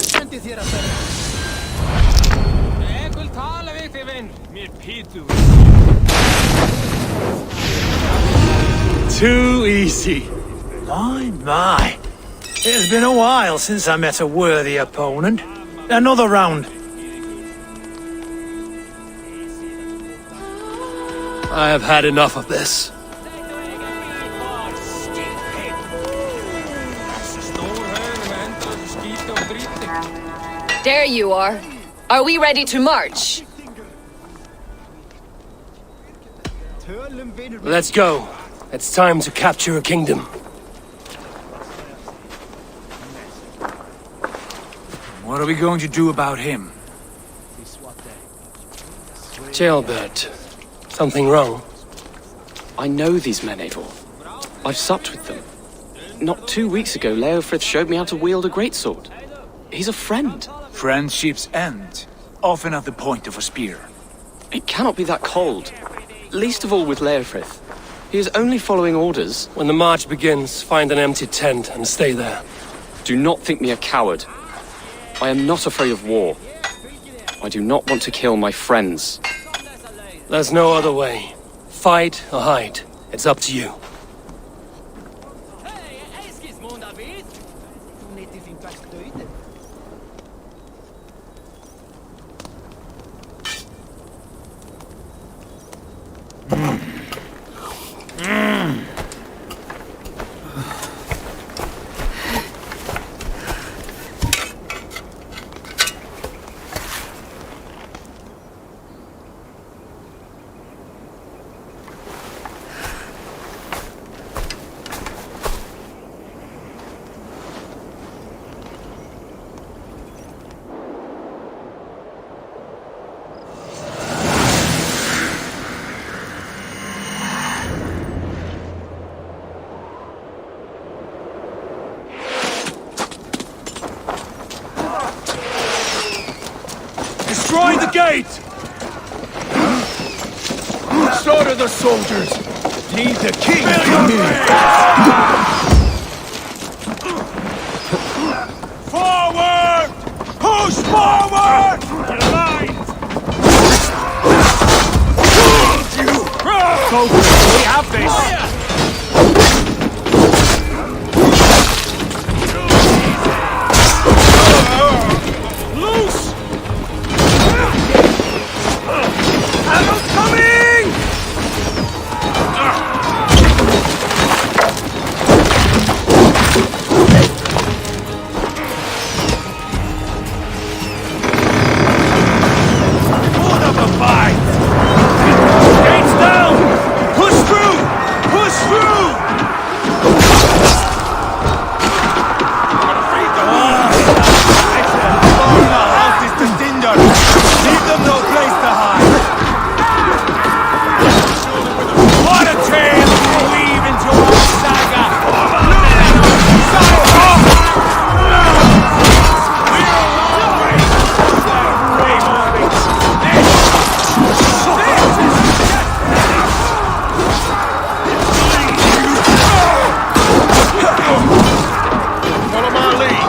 Speaker 7: Hvernig þér að vera?
Speaker 11: Jeg vil tale ved til venn. Med Pitu.
Speaker 3: Too easy. My. It has been a while since I met a worthy opponent. Another round.
Speaker 1: I have had enough of this.
Speaker 18: There you are. Are we ready to march?
Speaker 1: Let's go. It's time to capture a kingdom.
Speaker 13: What are we going to do about him?
Speaker 1: Jailbird. Something wrong?
Speaker 16: I know these men, Eivor. I've supped with them. Not 2 weeks ago, Leofrith showed me how to wield a greatsword. He's a friend.
Speaker 13: Friendships end, often at the point of a spear.
Speaker 16: It cannot be that cold. Least of all with Leofrith. He is only following orders.
Speaker 1: When the march begins, find an empty tent and stay there.
Speaker 16: Do not think me a coward. I am not afraid of war. I do not want to kill my friends.
Speaker 1: There's no other way. Fight or hide. It's up to you.
Speaker 3: Destroy the gate!
Speaker 10: Slaughter the soldiers! Leave the king to me!
Speaker 3: Forward! Push forward!
Speaker 10: Soldiers, we have this!
Speaker 3: Loose! Arrows coming! Put up a fight! Gates down! Push through! Push through!
Speaker 10: Leave them no place to hide!
Speaker 3: What a tale to weave into our saga!
Speaker 10: Follow my lead!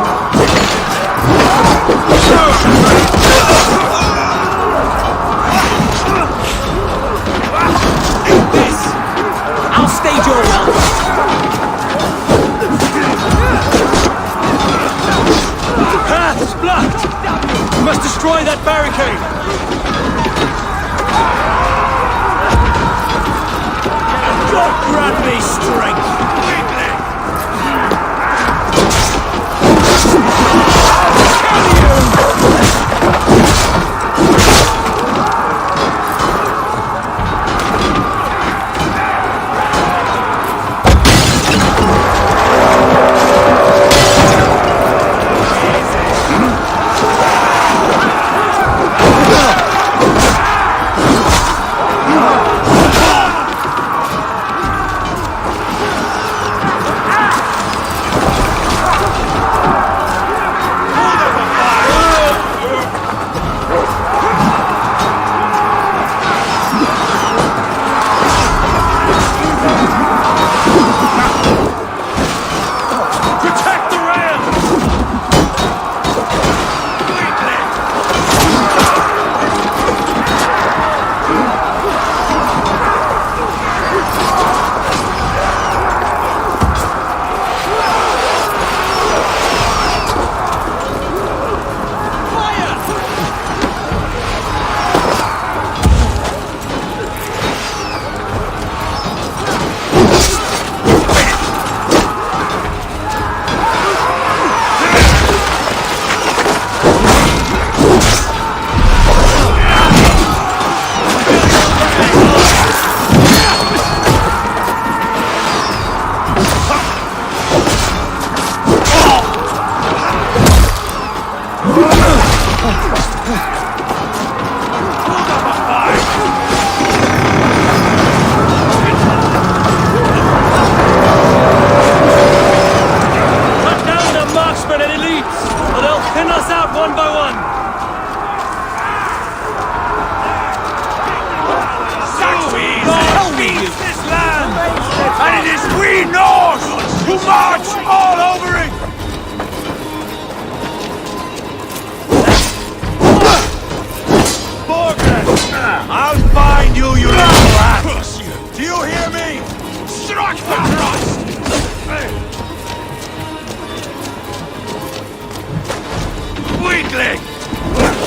Speaker 3: I'll stage your welcome! Path's blocked! We must destroy that barricade! God grant me strength!
Speaker 10: All over it! Borgren! I'll find you, you little rat! Do you hear me? Struck the thrust! Weakling!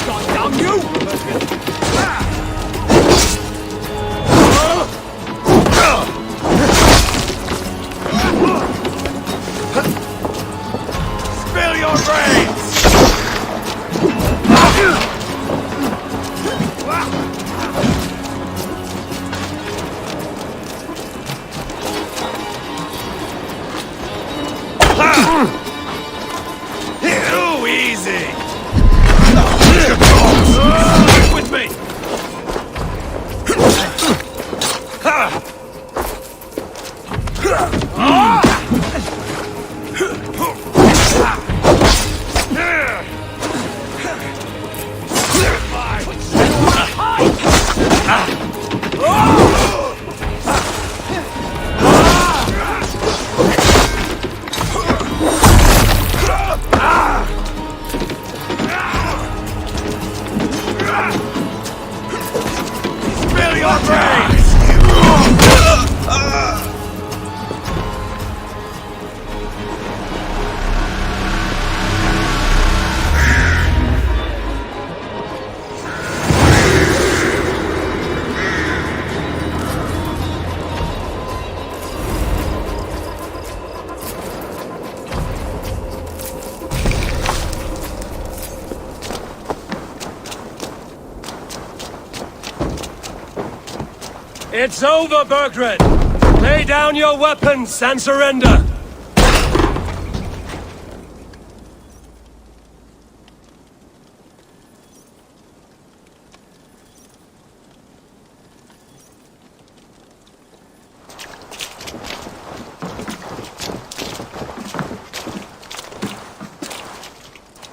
Speaker 10: Shot down you! Spill your brains! Too easy! Stick with me! Spill your brains!
Speaker 1: It's over, Burgred! Lay down your weapons and surrender!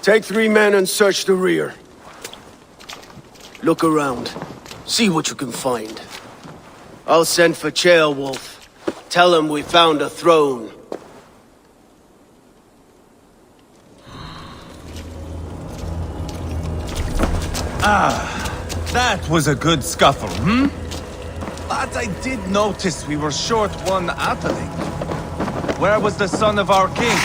Speaker 12: Take 3 men and search the rear. Look around. See what you can find. I'll send for Ceolwulf. Tell him we found a throne.
Speaker 11: That was a good scuffle, hmm? But I did notice we were short one atheling. Where was the son of our king?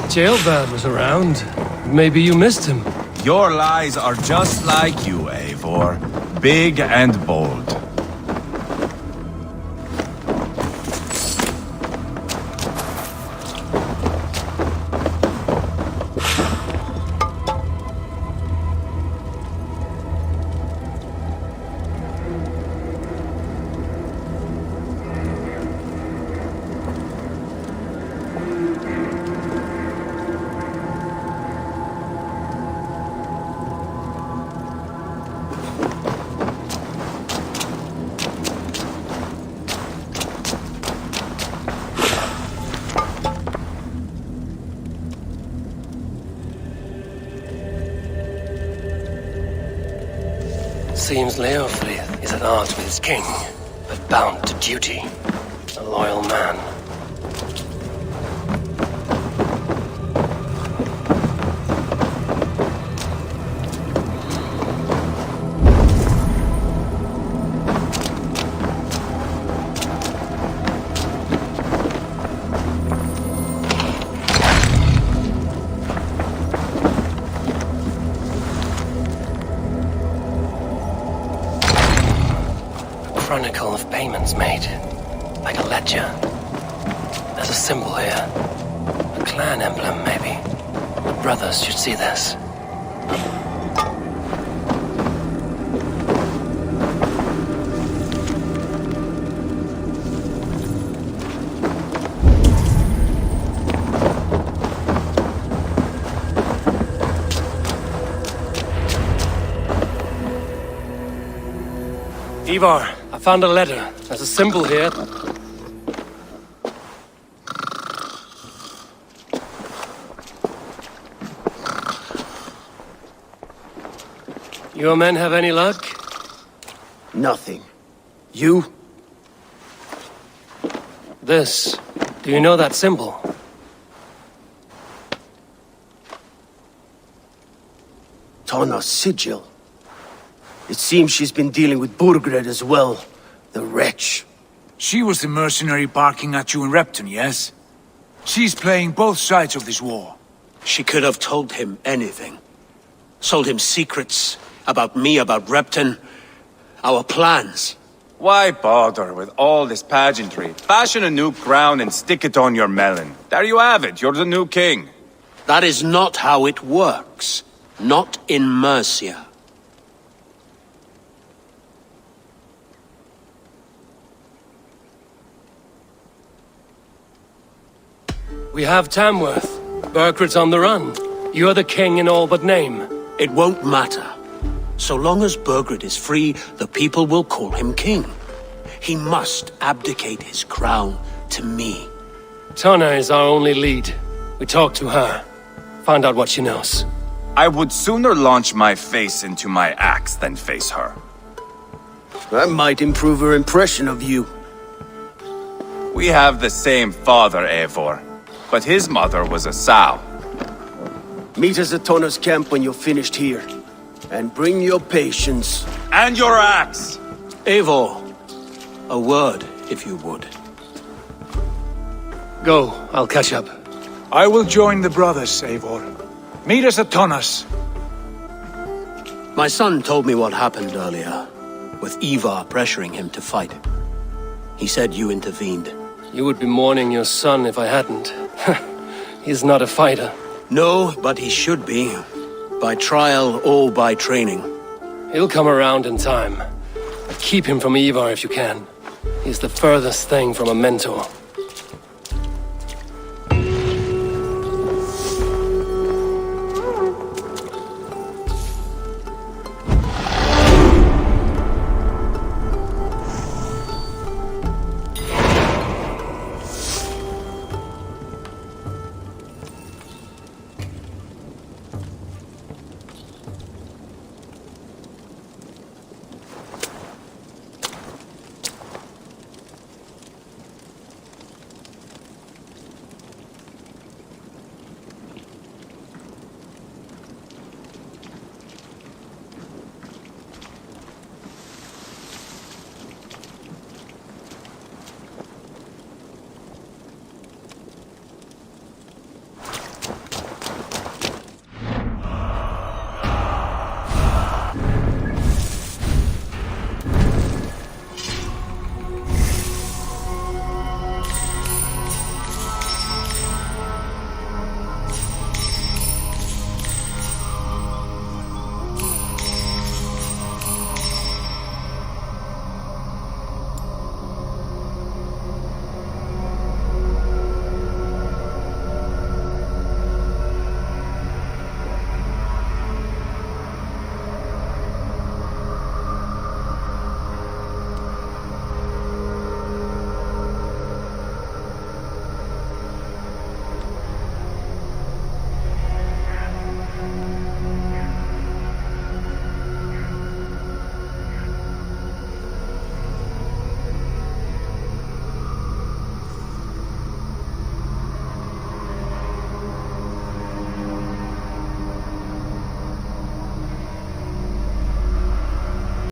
Speaker 1: Ceolbert was around. Maybe you missed him.
Speaker 11: Your lies are just like you, Eivor. Big and bold.
Speaker 1: Seems Leofrith is at odds with his king, but bound to duty. A loyal man. Chronicle of payments made, like a ledger. There's a symbol here. A clan emblem, maybe. The brothers should see this. Ivar, I found a letter. There's a symbol here. Your men have any luck?
Speaker 12: Nothing. You?
Speaker 1: This. Do you know that symbol?
Speaker 12: Tana's sigil. It seems she's been dealing with Burgred as well. The wretch.
Speaker 13: She was the mercenary barking at you in Repton, yes? She's playing both sides of this war.
Speaker 14: She could have told him anything. Sold him secrets about me, about Repton, our plans.
Speaker 11: Why bother with all this pageantry? Fashion a new crown and stick it on your melon. There you have it, you're the new king.
Speaker 14: That is not how it works. Not in Mercia.
Speaker 1: We have Tamworth. Burgred's on the run. You're the king in all but name.
Speaker 14: It won't matter. So long as Burgred is free, the people will call him king. He must abdicate his crown to me.
Speaker 1: Tana is our only lead. We talk to her. Find out what she knows.
Speaker 11: I would sooner launch my face into my axe than face her.
Speaker 12: That might improve her impression of you.
Speaker 11: We have the same father, Eivor. But his mother was a sow.
Speaker 12: Meet us at Tana's camp when you're finished here. And bring your patience.
Speaker 11: And your axe!
Speaker 14: Eivor, a word, if you would.
Speaker 1: Go, I'll catch up.
Speaker 13: I will join the brothers, Eivor. Meet us at Tana's.
Speaker 14: My son told me what happened earlier, with Ivar pressuring him to fight. He said you intervened.
Speaker 1: You would be mourning your son if I hadn't. He's not a fighter.
Speaker 14: No, but he should be. By trial or by training.
Speaker 1: He'll come around in time. But keep him from Ivar if you can. He's the furthest thing from a mentor.